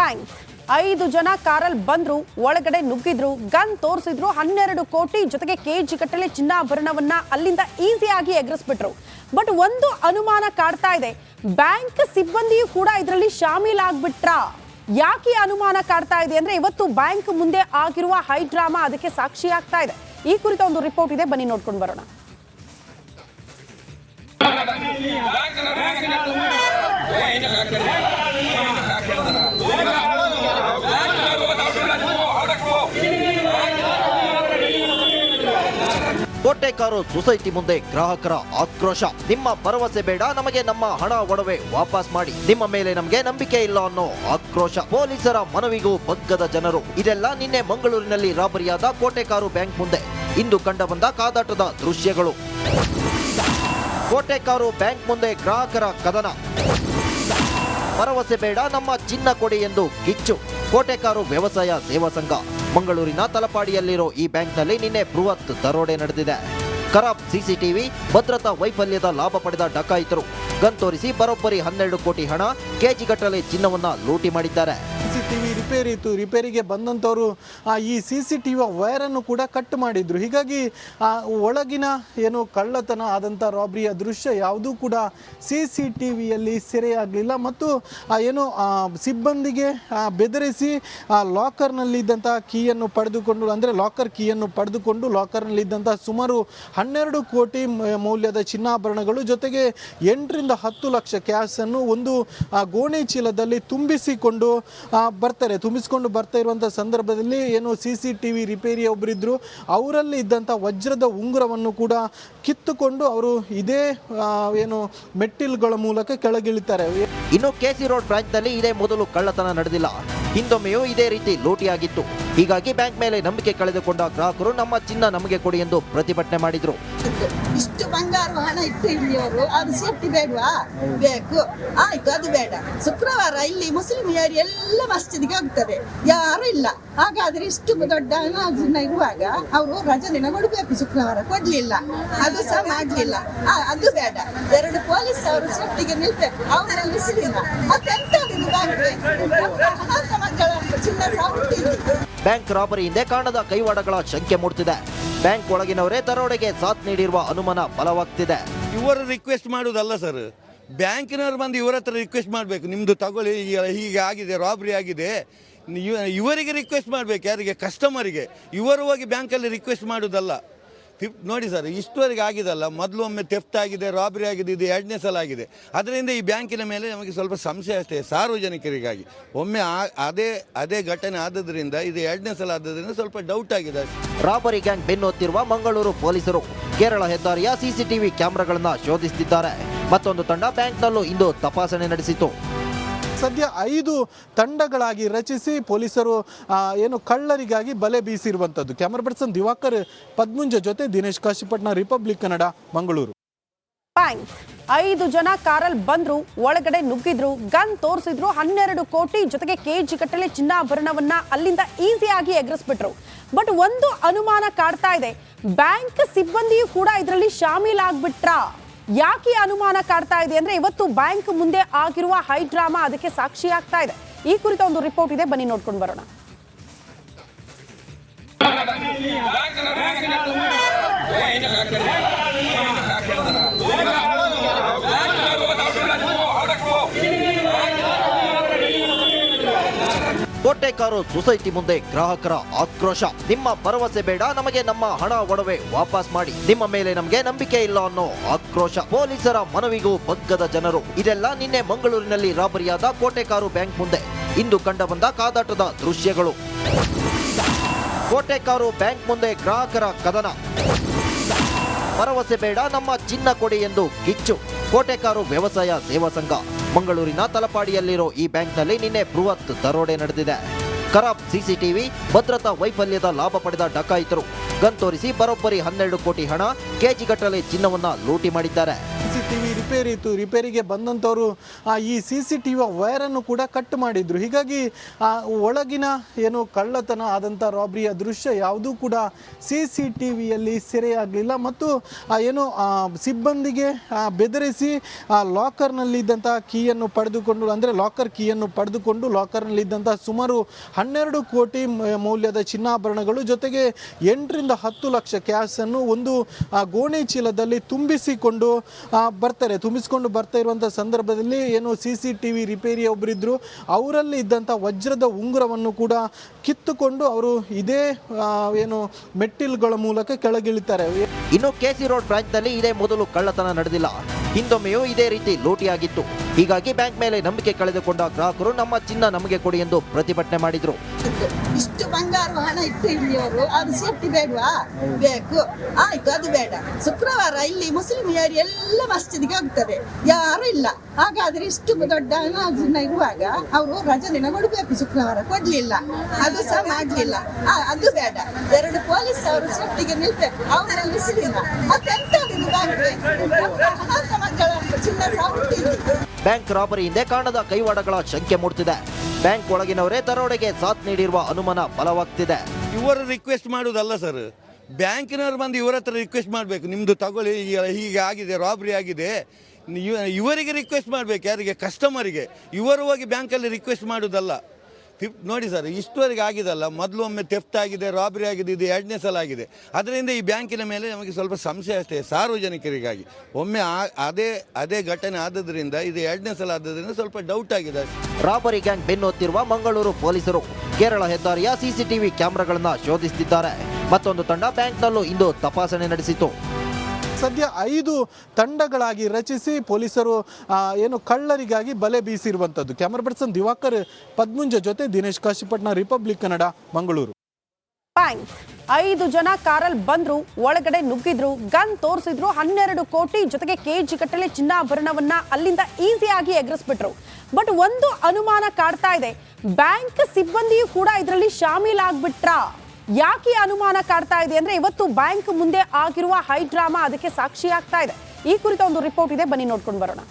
Bank 5 ಜನ ಕಾರಲ್ಲಿ ಬಂದ್ರು, ಒಳಗಡೆ ನುಗ್ಗಿದ್ರು, ಗನ್ ತೋರಿಸಿದ್ರು, 12 ಕೋಟಿ ಜೊತೆಗೆ ಕೆಜಿ ಗಟ್ಟಲೆ ಚಿನ್ನಾಭರಣವನ್ನ ಅಲ್ಲಿಂದ ಈಸಿಯಾಗಿ ಎಗರಿಸ್ಬಿಟ್ರು. ಬಟ್ ಒಂದು ಅನುಮಾನ ಕಾಡ್ತಾ ಇದೆ, ಬ್ಯಾಂಕ್ ಸಿಬ್ಬಂದಿಯೂ ಕೂಡ ಇದರಲ್ಲಿ ಶಾಮೀಲಾಗ್ಬಿಟ್ರಾ? ಯಾಕೆ ಅನುಮಾನ ಕಾಡ್ತಾ ಇದೆ ಅಂದ್ರೆ ಇವತ್ತು ಬ್ಯಾಂಕ್ ಮುಂದೆ ಆಗಿರುವ ಹೈ ಡ್ರಾಮಾ ಅದಕ್ಕೆ ಸಾಕ್ಷಿ ಆಗ್ತಾ ಇದೆ. ಈ ಕುರಿತ ಒಂದು ರಿಪೋರ್ಟ್ ಇದೆ, ಬನ್ನಿ ನೋಡ್ಕೊಂಡು ಬರೋಣ. ಕೋಟೆಕಾರು ಸೊಸೈಟಿ ಮುಂದೆ ಗ್ರಾಹಕರ ಆಕ್ರೋಶ. ನಿಮ್ಮ ಭರವಸೆ ಬೇಡ, ನಮಗೆ ನಮ್ಮ ಹಣ ಒಡವೆ ವಾಪಸ್ ಮಾಡಿ, ನಿಮ್ಮ ಮೇಲೆ ನಮಗೆ ನಂಬಿಕೆ ಇಲ್ಲ ಅನ್ನೋ ಆಕ್ರೋಶ. ಪೊಲೀಸರ ಮನವಿಗೂ ಬಗ್ಗದ ಜನರು. ಇದೆಲ್ಲ ನಿನ್ನೆ ಮಂಗಳೂರಿನಲ್ಲಿ ರಾಬರಿಯಾದ ಕೋಟೆಕಾರು ಬ್ಯಾಂಕ್ ಮುಂದೆ ಇಂದು ಕಂಡುಬಂದ ಕಾದಾಟದ ದೃಶ್ಯಗಳು. ಕೋಟೆಕಾರು ಬ್ಯಾಂಕ್ ಮುಂದೆ ಗ್ರಾಹಕರ ಕದನ. ಭರವಸೆ ಬೇಡ, ನಮ್ಮ ಚಿನ್ನ ಕೊಡಿ ಎಂದು ಕಿಚ್ಚು. ಕೋಟೆಕಾರು ವ್ಯವಸಾಯ ಸೇವಾ ಸಂಘ ಮಂಗಳೂರಿನ ತಲಪಾಡಿಯಲ್ಲಿರೋ ಈ ಬ್ಯಾಂಕ್ನಲ್ಲಿ ನಿನ್ನೆ ಬೃಹತ್ ದರೋಡೆ ನಡೆದಿದೆ. ಖರಾಬ್ ಸಿಸಿಟಿವಿ, ಭದ್ರತಾ ವೈಫಲ್ಯದ ಲಾಭ ಪಡೆದ ಡಕಾಯಿತರು ಗನ್ ತೋರಿಸಿ ಬರೋಬ್ಬರಿ 12 ಕೋಟಿ ಹಣ, ಕೆಜಿ ಗಟ್ಟಲೆ ಚಿನ್ನವನ್ನ ಲೂಟಿ ಮಾಡಿದ್ದಾರೆ. ಸಿಸಿಟಿವಿ ರಿಪೇರಿ ಇತ್ತು, ರಿಪೇರಿಗೆ ಬಂದಂಥವರು ಈ ಸಿಸಿಟಿವಿ ವೈರನ್ನು ಕೂಡ ಕಟ್ ಮಾಡಿದ್ರು. ಹೀಗಾಗಿ ಒಳಗಿನ ಏನು ಕಳ್ಳತನ ಆದಂಥ ರಾಬ್ರಿಯ ದೃಶ್ಯ ಯಾವುದೂ ಕೂಡ ಸಿಸಿಟಿವಿಯಲ್ಲಿ ಸೆರೆಯಾಗಲಿಲ್ಲ. ಮತ್ತು ಏನು ಸಿಬ್ಬಂದಿಗೆ ಬೆದರಿಸಿ ಲಾಕರ್ನಲ್ಲಿದ್ದಂಥ ಕೀಯನ್ನು ಪಡೆದುಕೊಂಡು, ಅಂದರೆ ಲಾಕರ್ ಕೀಯನ್ನು ಪಡೆದುಕೊಂಡು ಲಾಕರ್ನಲ್ಲಿದ್ದಂಥ ಸುಮಾರು 12 ಕೋಟಿ ಮೌಲ್ಯದ ಚಿನ್ನಾಭರಣಗಳು ಜೊತೆಗೆ 8 ರಿಂದ 10 ಲಕ್ಷ ಕ್ಯಾಶನ್ನು ಒಂದು ಗೋಣಿ ಚೀಲದಲ್ಲಿ ತುಂಬಿಸಿಕೊಂಡು ಬರ್ತಾ ಇರುವಂಥ ಸಂದರ್ಭದಲ್ಲಿ ಏನು ಸಿಸಿಟಿವಿ ರಿಪೇರಿ ಒಬ್ಬರಿದ್ರು, ಅವರಲ್ಲಿ ಇದ್ದಂಥ ವಜ್ರದ ಉಂಗುರವನ್ನು ಕೂಡ ಕಿತ್ತುಕೊಂಡು ಅವರು ಇದೇ ಏನು ಮೆಟ್ಟಿಲುಗಳ ಮೂಲಕ ಕೆಳಗಿಳಿತಾರೆ. ಇನ್ನು ಕೆಸಿ ರೋಡ್ ಬ್ರಾಂಚ್ನಲ್ಲಿ ಇದೇ ಮೊದಲು ಕಳ್ಳತನ ನಡೆದಿಲ್ಲ, ಹಿಂದೊಮ್ಮೆಯೂ ಇದೇ ರೀತಿ ಲೂಟಿಯಾಗಿತ್ತು. ಹೀಗಾಗಿ ಬ್ಯಾಂಕ್ ಮೇಲೆ ನಂಬಿಕೆ ಕಳೆದುಕೊಂಡ ಗ್ರಾಹಕರು ನಮ್ಮ ಚಿನ್ನ ನಮಗೆ ಕೊಡಿ ಎಂದು ಪ್ರತಿಭಟನೆ ಮಾಡಿದ್ರು. ಇಷ್ಟು ಬಂಗಾರ ಹಣ ಇಟ್ಟು ಇಲ್ಲಿಯವರು ಅದು ಸೇಫ್ಟಿ ಬೇಡವಾ? ಬೇಕು, ಆಯ್ತು, ಅದು ಬೇಡ. ಶುಕ್ರವಾರ ಇಲ್ಲಿ ಮುಸ್ಲಿಮಿಯರು ಎಲ್ಲ ಮಸ್ಜಿದ್ಗೆ ಹೋಗ್ತದೆ, ಯಾರು ಇಲ್ಲ. ಹಾಗಾದ್ರೆ ಇಷ್ಟು ದೊಡ್ಡ ಹಣ ಇರುವಾಗ ಅವರು ರಜೆ ದಿನ ಕೊಡಬೇಕು, ಶುಕ್ರವಾರ ಕೊಡ್ಲಿಲ್ಲ, ಅದು ಸಹ ಮಾಡ್ಲಿಲ್ಲ. ಅದು ಬೇಡ. 2 ಪೊಲೀಸ್ ಅವರು ಸೇಫ್ಟಿಗೆ ನಿಲ್ಬೇಕು, ಅವರಲ್ಲಿ ನಿಲ್ಲಿಸಲಿಲ್ಲ. ಮತ್ತೆಂತ ಚಿನ್ನ ಸಹ ಬ್ಯಾಂಕ್ ರಾಬರಿ ಹಿಂದೆ ಕಾಣದ ಕೈವಾಡಗಳ ಶಂಕೆ ಮೂಡ್ತಿದೆ. ಬ್ಯಾಂಕ್ ಒಳಗಿನವರೇ ದರೋಡೆಗೆ ಸಾಥ್ ನೀಡಿರುವ ಅನುಮಾನ ಬಲವಾಗ್ತಿದೆ. ಇವರು ರಿಕ್ವೆಸ್ಟ್ ಮಾಡುವುದಲ್ಲ ಸರ್, ಬ್ಯಾಂಕಿನವರು ಬಂದು ಇವರ ಹತ್ರ ರಿಕ್ವೆಸ್ಟ್ ಮಾಡಬೇಕು, ನಿಮ್ಮದು ತಗೊಳ್ಳಿ, ಹೀಗೆ ಆಗಿದೆ, ರಾಬ್ರಿ ಆಗಿದೆ, ಇವರಿಗೆ ರಿಕ್ವೆಸ್ಟ್ ಮಾಡಬೇಕು. ಯಾರಿಗೆ? ಕಸ್ಟಮರಿಗೆ. ಇವರು ಹೋಗಿ ಬ್ಯಾಂಕಲ್ಲಿ ರಿಕ್ವೆಸ್ಟ್ ಮಾಡೋದಲ್ಲ. ನೋಡಿ ಸರ್, ಇಷ್ಟುವರೆಗೆ ಆಗಿದಲ್ಲ, ಮೊದಲು ಒಮ್ಮೆ ಥೆಫ್ಟ್ ಆಗಿದೆ, ರಾಬ್ರಿ ಆಗಿದೆ, ಇದು 2ನೇ ಸಲ ಆಗಿದೆ. ಅದರಿಂದ ಈ ಬ್ಯಾಂಕಿನ ಮೇಲೆ ನಮಗೆ ಸ್ವಲ್ಪ ಸಂಶಯ ಅಷ್ಟೇ, ಸಾರ್ವಜನಿಕರಿಗಾಗಿ. ಒಮ್ಮೆ ಅದೇ ಘಟನೆ ಆದದ್ರಿಂದ, ಇದು 2ನೇ ಸಲ ಆದದ್ರಿಂದ ಸ್ವಲ್ಪ ಡೌಟ್ ಆಗಿದೆ. ರಾಬರಿ ಗ್ಯಾಂಗ್ ಬೆನ್ನೋತ್ತಿರುವ ಮಂಗಳೂರು ಪೊಲೀಸರು ಕೇರಳ ಹೆದ್ದಾರಿಯ ಸಿಸಿಟಿವಿ ಕ್ಯಾಮೆರಾಗಳನ್ನ ಶೋಧಿಸುತ್ತಿದ್ದಾರೆ. ಮತ್ತೊಂದು ತಂಡ ಬ್ಯಾಂಕ್ನಲ್ಲೂ ಇಂದು ತಪಾಸಣೆ ನಡೆಸಿತು. ಸದ್ಯ 5 ತಂಡಗಳಾಗಿ ರಚಿಸಿ ಪೊಲೀಸರು ಏನು ಕಳ್ಳರಿಗಾಗಿ ಬಲೆ ಬೀಸಿರುವಂಥದ್ದು. ಕ್ಯಾಮರಾ ಪರ್ಸನ್ ದಿವಾಕರ್ ಪದ್ಮುಂಜ ಜೊತೆ ದಿನೇಶ್ ಕಾಶಿಪಟ್ನ, ರಿಪಬ್ಲಿಕ್ ಕನ್ನಡ, ಮಂಗಳೂರು. ಬ್ಯಾಂಕ್ 5 ಜನ ಕಾರಲ್ಲಿ ಬಂದ್ರು, ಒಳಗಡೆ ನುಗ್ಗಿದ್ರು, ಗನ್ ತೋರಿಸಿದ್ರು, 12 ಕೋಟಿ ಜೊತೆಗೆ ಕೆಜಿ ಗಟ್ಟಲೆ ಚಿನ್ನಾಭರಣವನ್ನ ಅಲ್ಲಿಂದ ಈಸಿಯಾಗಿ ಎಗರಿಸ್ಬಿಟ್ರು. ಬಟ್ ಒಂದು ಅನುಮಾನ ಕಾಡ್ತಾ ಇದೆ, ಬ್ಯಾಂಕ್ ಸಿಬ್ಬಂದಿಯೂ ಕೂಡ ಇದರಲ್ಲಿ ಶಾಮೀಲಾಗ್ಬಿಟ್ರಾ? ಯಾಕೆ ಅನುಮಾನ ಕಾಡ್ತಾ ಇದೆ ಅಂದ್ರೆ ಇವತ್ತು ಬ್ಯಾಂಕ್ ಮುಂದೆ ಆಗಿರುವ ಹೈ ಡ್ರಾಮಾ ಅದಕ್ಕೆ ಸಾಕ್ಷಿ ಆಗ್ತಾ ಇದೆ. ಈ ಕುರಿತ ಒಂದು ರಿಪೋರ್ಟ್ ಇದೆ, ಬನ್ನಿ ನೋಡ್ಕೊಂಡು ಬರೋಣ. ಕೋಟೆಕಾರು ಸೊಸೈಟಿ ಮುಂದೆ ಗ್ರಾಹಕರ ಆಕ್ರೋಶ. ನಿಮ್ಮ ಭರವಸೆ ಬೇಡ, ನಮಗೆ ನಮ್ಮ ಹಣ ಒಡವೆ ವಾಪಸ್ ಮಾಡಿ, ನಿಮ್ಮ ಮೇಲೆ ನಮಗೆ ನಂಬಿಕೆ ಇಲ್ಲ ಅನ್ನೋ ಆಕ್ರೋಶ. ಪೊಲೀಸರ ಮನವಿಗೂ ಬಗ್ಗದ ಜನರು. ಇದೆಲ್ಲ ನಿನ್ನೆ ಮಂಗಳೂರಿನಲ್ಲಿ ರಾಬರಿಯಾದ ಕೋಟೆಕಾರು ಬ್ಯಾಂಕ್ ಮುಂದೆ ಇಂದು ಕಂಡುಬಂದ ಕಾದಾಟದ ದೃಶ್ಯಗಳು. ಕೋಟೆಕಾರು ಬ್ಯಾಂಕ್ ಮುಂದೆ ಗ್ರಾಹಕರ ಕದನ. ಭರವಸೆ ಬೇಡ, ನಮ್ಮ ಚಿನ್ನ ಕೊಡಿ ಎಂದು ಕಿಚ್ಚು. ಕೋಟೆಕಾರು ವ್ಯವಸಾಯ ಸೇವಾ ಸಂಘ ಮಂಗಳೂರಿನ ತಲಪಾಡಿಯಲ್ಲಿರೋ ಈ ಬ್ಯಾಂಕ್ನಲ್ಲಿ ನಿನ್ನೆ ಬೃಹತ್ ದರೋಡೆ ನಡೆದಿದೆ. ಖರಾಬ್ ಸಿಸಿಟಿವಿ, ಭದ್ರತಾ ವೈಫಲ್ಯದ ಲಾಭ ಪಡೆದ ಡಕಾಯಿತರು ಗನ್ ತೋರಿಸಿ ಬರೋಬ್ಬರಿ 12 ಕೋಟಿ ಹಣ, ಕೆಜಿ ಗಟ್ಟಲೆ ಚಿನ್ನವನ್ನ ಲೂಟಿ ಮಾಡಿದ್ದಾರೆ. ಟಿವಿ ರಿಪೇರಿ ಇತ್ತು. ರಿಪೇರಿಗೆ ಬಂದಂಥವರು ಈ CCTV ವೈರನ್ನು ಕೂಡ ಕಟ್ ಮಾಡಿದ್ರು. ಹೀಗಾಗಿ ಒಳಗಿನ ಏನು ಕಳ್ಳತನ ಆದಂಥ ರಾಬ್ರಿಯ ದೃಶ್ಯ ಯಾವುದೂ ಕೂಡ CCTVಯಲ್ಲಿ ಸೆರೆಯಾಗಲಿಲ್ಲ. ಮತ್ತು ಏನು ಸಿಬ್ಬಂದಿಗೆ ಬೆದರಿಸಿ ಲಾಕರ್ನಲ್ಲಿದ್ದಂಥ ಕೀಯನ್ನು ಪಡೆದುಕೊಂಡು, ಅಂದರೆ ಲಾಕರ್ ಕೀಯನ್ನು ಪಡೆದುಕೊಂಡು ಲಾಕರ್ನಲ್ಲಿದ್ದಂಥ ಸುಮಾರು 12 ಕೋಟಿ ಮೌಲ್ಯದ ಚಿನ್ನಾಭರಣಗಳು ಜೊತೆಗೆ 8 ರಿಂದ 10 ಲಕ್ಷ ಕ್ಯಾಶನ್ನು ಒಂದು ಗೋಣಿ ಚೀಲದಲ್ಲಿ ತುಂಬಿಸಿಕೊಂಡು ಬರ್ತಾ ಇರುವಂಥ ಸಂದರ್ಭದಲ್ಲಿ ಏನು CCTV ರಿಪೇರಿಯ ಒಬ್ಬರಿದ್ರು, ಅವರಲ್ಲಿ ಇದ್ದಂಥ ವಜ್ರದ ಉಂಗುರವನ್ನು ಕೂಡ ಕಿತ್ತುಕೊಂಡು ಅವರು ಇದೇ ಏನು ಮೆಟ್ಟಿಲುಗಳ ಮೂಲಕ ಕೆಳಗಿಳಿತಾರೆ. ಇನ್ನು KC ರೋಡ್ ಬ್ರಾಂಚ್ನಲ್ಲಿ ಇದೇ ಮೊದಲು ಕಳ್ಳತನ ನಡೆದಿಲ್ಲ. ಹಿಂದೊಮ್ಮೆಯೂ ಇದೇ ರೀತಿ ಲೂಟಿಯಾಗಿತ್ತು. ಹೀಗಾಗಿ ಬ್ಯಾಂಕ್ ಮೇಲೆ ನಂಬಿಕೆ ಕಳೆದುಕೊಂಡ ಗ್ರಾಹಕರು ನಮ್ಮ ಚಿನ್ನ ನಮಗೆ ಕೊಡಿ ಎಂದು ಪ್ರತಿಭಟನೆ ಮಾಡಿದ್ರು. ಇಷ್ಟು ಬಂಗಾರ ಹಣ ಇಟ್ಟು ಇಲ್ಲಿಯವರು ಅದು ಸೇಫ್ಟಿ ಬೇಡವಾ? ಬೇಕು, ಆಯ್ತು, ಅದು ಬೇಡ. ಶುಕ್ರವಾರ ಇಲ್ಲಿ ಮುಸ್ಲಿಮಿಯರು ಎಲ್ಲ ಮಸ್ಜಿದ್ಗೆ ಹೋಗ್ತದೆ, ಯಾರು ಇಲ್ಲ. ಹಾಗಾದ್ರೆ ಇಷ್ಟು ದೊಡ್ಡ ಹಣ ಇರುವಾಗ ಅವರು ರಜೆ ದಿನ ಕೊಡಬೇಕು, ಶುಕ್ರವಾರ ಕೊಡ್ಲಿಲ್ಲ, ಅದು ಸಹ ಮಾಡ್ಲಿಲ್ಲ. ಅದು ಬೇಡ. 2 ಪೊಲೀಸ್ ಅವರು ಸೇಫ್ಟಿಗೆ ನಿಲ್ಬೇಕು, ಅವರ ನಿಲ್ಲಿಸಲಿಲ್ಲ. ಮತ್ತೆಂತ ಮಕ್ಕಳ ಚಿನ್ನ ಸಹ ಹುಟ್ಟಿದೆ. ಬ್ಯಾಂಕ್ ರಾಬರಿ ಹಿಂದೆ ಕಾಣದ ಕೈವಾಡಗಳ ಶಂಕೆ ಮೂಡ್ತಿದೆ. ಬ್ಯಾಂಕ್ ಒಳಗಿನವರೇ ದರೋಡೆಗೆ ಸಾಥ್ ನೀಡಿರುವ ಅನುಮಾನ ಬಲವಾಗ್ತಿದೆ. ಇವರು ರಿಕ್ವೆಸ್ಟ್ ಮಾಡೋದಲ್ಲ ಸರ್, ಬ್ಯಾಂಕಿನವ್ರು ಬಂದು ಇವರ ಹತ್ರ ರಿಕ್ವೆಸ್ಟ್ ಮಾಡಬೇಕು, ನಿಮ್ಮದು ತಗೊಳ್ಳಿ, ಹೀಗೆ ಆಗಿದೆ, ರಾಬ್ರಿ ಆಗಿದೆ, ಇವರಿಗೆ ರಿಕ್ವೆಸ್ಟ್ ಮಾಡಬೇಕು. ಯಾರಿಗೆ? ಕಸ್ಟಮರಿಗೆ. ಇವರು ಹೋಗಿ ಬ್ಯಾಂಕಲ್ಲಿ ರಿಕ್ವೆಸ್ಟ್ ಮಾಡೋದಲ್ಲ. ನೋಡಿ ಸರ್, ಇಷ್ಟುವರೆಗೆ ಆಗಿದಲ್ಲ, ಮೊದಲು ಒಮ್ಮೆ ಥೆಫ್ಟ್ ಆಗಿದೆ, ರಾಬ್ರಿ ಆಗಿದೆ, ಇದು 2ನೇ ಸಲ ಆಗಿದೆ. ಅದರಿಂದ ಈ ಬ್ಯಾಂಕಿನ ಮೇಲೆ ನಮಗೆ ಸ್ವಲ್ಪ ಸಂಶಯ ಅಷ್ಟೇ, ಸಾರ್ವಜನಿಕರಿಗಾಗಿ. ಒಮ್ಮೆ ಅದೇ ಘಟನೆ ಆದದ್ರಿಂದ, ಇದು 2ನೇ ಸಲ ಆದದ್ರಿಂದ ಸ್ವಲ್ಪ ಡೌಟ್ ಆಗಿದೆ. ರಾಬರಿ ಗ್ಯಾಂಗ್ ಬೆನ್ನೋತ್ತಿರುವ ಮಂಗಳೂರು ಪೊಲೀಸರು ಕೇರಳ ಹೆದ್ದಾರಿಯ CCTV ಕ್ಯಾಮೆರಾಗಳನ್ನ ಶೋಧಿಸುತ್ತಿದ್ದಾರೆ. ಮತ್ತೊಂದು ತಂಡ ಬ್ಯಾಂಕ್ನಲ್ಲೂ ಇಂದು ತಪಾಸಣೆ ನಡೆಸಿತು. ಸದ್ಯ 5 ತಂಡಗಳಾಗಿ ರಚಿಸಿ ಪೊಲೀಸರು ಏನು ಕಳ್ಳರಿಗಾಗಿ ಬಲೆ ಬೀಸಿರುವಂಥದ್ದು. ಕ್ಯಾಮರಾ ಪರ್ಸನ್ ದಿವಾಕರ್ ಪದ್ಮುಂಜ ಜೊತೆ ದಿನೇಶ್ ಕಾಶಿಪಟ್ನ, ರಿಪಬ್ಲಿಕ್ ಕನ್ನಡ, ಮಂಗಳೂರು. ಬ್ಯಾಂಕ್ 5 ಜನ ಕಾರಲ್ಲಿ ಬಂದ್ರು, ಒಳಗಡೆ ನುಗ್ಗಿದ್ರು, ಗನ್ ತೋರಿಸಿದ್ರು, 12 ಕೋಟಿ ಜೊತೆಗೆ ಕೆಜಿ ಗಟ್ಟಲೆ ಚಿನ್ನಾಭರಣವನ್ನ ಅಲ್ಲಿಂದ ಈಸಿಯಾಗಿ ಎಗರಿಸ್ಬಿಟ್ರು. ಬಟ್ ಒಂದು ಅನುಮಾನ ಕಾಡ್ತಾ ಇದೆ, ಬ್ಯಾಂಕ್ ಸಿಬ್ಬಂದಿಯೂ ಕೂಡ ಇದರಲ್ಲಿ ಶಾಮೀಲಾಗ್ಬಿಟ್ರಾ? ಯಾಕೆ ಅನುಮಾನ ಕಾಡ್ತಾ ಇದೆ ಅಂದ್ರೆ, ಇವತ್ತು ಬ್ಯಾಂಕ್ ಮುಂದೆ ಆಗಿರುವ ಹೈ ಡ್ರಾಮಾ ಅದಕ್ಕೆ ಸಾಕ್ಷಿ ಆಗ್ತಾ ಇದೆ. ಈ ಕುರಿತ ಒಂದು ರಿಪೋರ್ಟ್ ಇದೆ, ಬನ್ನಿ ನೋಡ್ಕೊಂಡು ಬರೋಣ.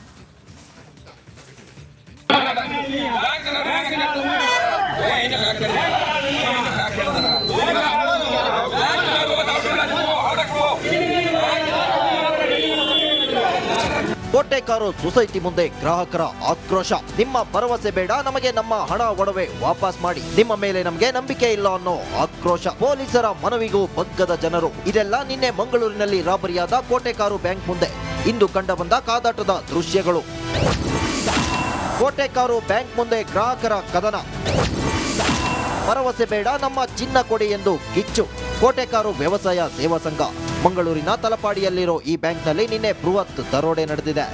ಕೋಟೆಕಾರು ಸೊಸೈಟಿ ಮುಂದೆ ಗ್ರಾಹಕರ ಆಕ್ರೋಶ. ನಿಮ್ಮ ಭರವಸೆ ಬೇಡ, ನಮಗೆ ನಮ್ಮ ಹಣ ಒಡವೆ ವಾಪಸ್ ಮಾಡಿ, ನಿಮ್ಮ ಮೇಲೆ ನಮಗೆ ನಂಬಿಕೆ ಇಲ್ಲ ಅನ್ನೋ ಆಕ್ರೋಶ. ಪೊಲೀಸರ ಮನವಿಗೂ ಬಗ್ಗದ ಜನರು. ಇದೆಲ್ಲ ನಿನ್ನೆ ಮಂಗಳೂರಿನಲ್ಲಿ ರಾಬರಿಯಾದ ಕೋಟೆಕಾರು ಬ್ಯಾಂಕ್ ಮುಂದೆ ಇಂದು ಕಂಡುಬಂದ ಕಾದಾಟದ ದೃಶ್ಯಗಳು. ಕೋಟೆಕಾರು ಬ್ಯಾಂಕ್ ಮುಂದೆ ಗ್ರಾಹಕರ ಕದನ. ಭರವಸೆ ಬೇಡ, ನಮ್ಮ ಚಿನ್ನ ಕೊಡಿ ಎಂದು ಕಿಚ್ಚು. ಕೋಟೆಕಾರು ವ್ಯವಸಾಯ ಸೇವಾ ಸಂಘ ಮಂಗಳೂರಿನ ತಲಪಾಡಿಯಲ್ಲಿರೋ ಈ ಬ್ಯಾಂಕ್ನಲ್ಲಿ ನಿನ್ನೆ ಬೃಹತ್ ದರೋಡೆ ನಡೆದಿದೆ.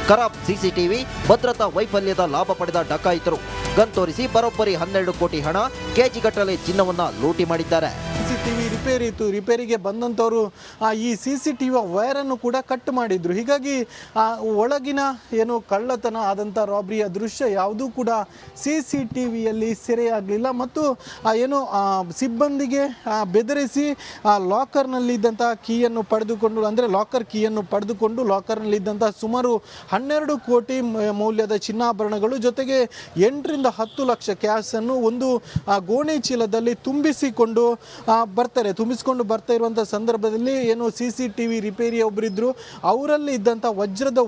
ಖರಾಬ್ CCTV, ಭದ್ರತಾ ವೈಫಲ್ಯದ ಲಾಭ ಪಡೆದ ಡಕಾಯಿತರು ಗನ್ ತೋರಿಸಿ ಬರೋಬ್ಬರಿ 12 ಕೋಟಿ ಹಣ, ಕೆಜಿ ಗಟ್ಟಲೆ ಚಿನ್ನವನ್ನ ಲೂಟಿ ಮಾಡಿದ್ದಾರೆ. CCTV ರಿಪೇರಿ ಇತ್ತು. ರಿಪೇರಿಗೆ ಬಂದಂಥವರು ಈ CCTV ವೈರನ್ನು ಕೂಡ ಕಟ್ ಮಾಡಿದ್ರು. ಹೀಗಾಗಿ ಒಳಗಿನ ಏನು ಕಳ್ಳತನ ಆದಂಥ ರಾಬ್ರಿಯ ದೃಶ್ಯ ಯಾವುದೂ ಕೂಡ CCTVಯಲ್ಲಿ ಸೆರೆಯಾಗಲಿಲ್ಲ. ಮತ್ತು ಏನು ಸಿಬ್ಬಂದಿಗೆ ಬೆದರಿಸಿ ಲಾಕರ್ನಲ್ಲಿದ್ದಂಥ ಕೀಯನ್ನು ಪಡೆದುಕೊಂಡು, ಅಂದರೆ ಲಾಕರ್ ಕೀಯನ್ನು ಪಡೆದುಕೊಂಡು ಲಾಕರ್ನಲ್ಲಿದ್ದಂಥ ಸುಮಾರು 12 ಕೋಟಿ ಮೌಲ್ಯದ ಚಿನ್ನಾಭರಣಗಳು ಜೊತೆಗೆ 8 ರಿಂದ 10 ಲಕ್ಷ ಕ್ಯಾಶನ್ನು ಒಂದು ಗೋಣಿ ಚೀಲದಲ್ಲಿ ತುಂಬಿಸಿಕೊಂಡು ಬರ್ತಾ ಇರುವಂಥ ಸಂದರ್ಭದಲ್ಲಿ ಏನು CCTV ರಿಪೇರಿಯ ಒಬ್ಬರಿದ್ರು, ಅವರಲ್ಲಿ ಇದ್ದಂಥ ವಜ್ರದ